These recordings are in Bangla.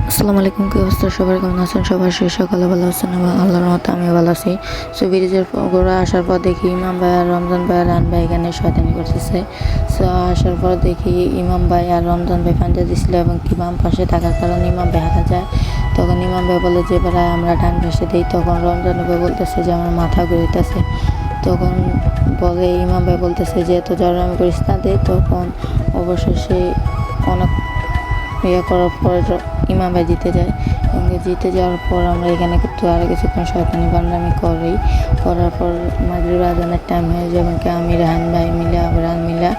আসসালামু আলাইকুম, কি অবস্থা সবার, কেমন আছেন সবার? সেই সকালে ভালো আছেন এবং আল্লাহর মতো আমি ভালো আছি। সো ব্রিজের গোড়া আসার পর দেখি ইমাম ভাই আর রমজান ভাই আর রান ভাই এখানে শয়তানি করতেছে। সো আসার পর দেখি ইমাম ভাই আর রমজান ভাই পাঞ্জা দিছিল এবং কি বাম পাশে থাকার কারণে ইমাম ভাই হারা যায়। তখন ইমাম ভাই বলে যে এবার আমরা ডান পাশে দিই। তখন রমজান ভাই বলতেছে যে আমার মাথা ঘুরিতেছে। তখন বলে ইমাম ভাই বলতেছে যে এত জড়ামি করিস না দে। তখন অবশেষে অনেক করার পর ইমাম ভাই জিতে যায় এবং জিতে যাওয়ার পর আমরা এখানে কিন্তু আরও কিছুক্ষণ শয়তানি বান্দামি করার পর মাগরিব আজানের টাইম হয়ে যায় এবং আমি রাহান ভাই মিলা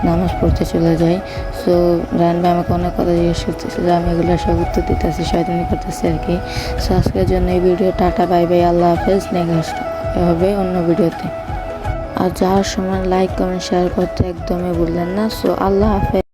নামাজ পড়তে চলে যাই। সো রাহান ভাই আমাকে অনেক কথা জিজ্ঞেস করতেছে যে আমি এগুলো সব উত্তর দিতেছি, শয়তানি করতেছি আর কি। সো আজকের জন্য এই ভিডিও, টাটা, বাই বাই, আল্লাহ হাফেজ। নেক্সট হবে অন্য ভিডিওতে। আর যাওয়ার সময় লাইক কমেন্ট শেয়ার করতে একদমই ভুললেন না। সো আল্লাহ হাফেজ।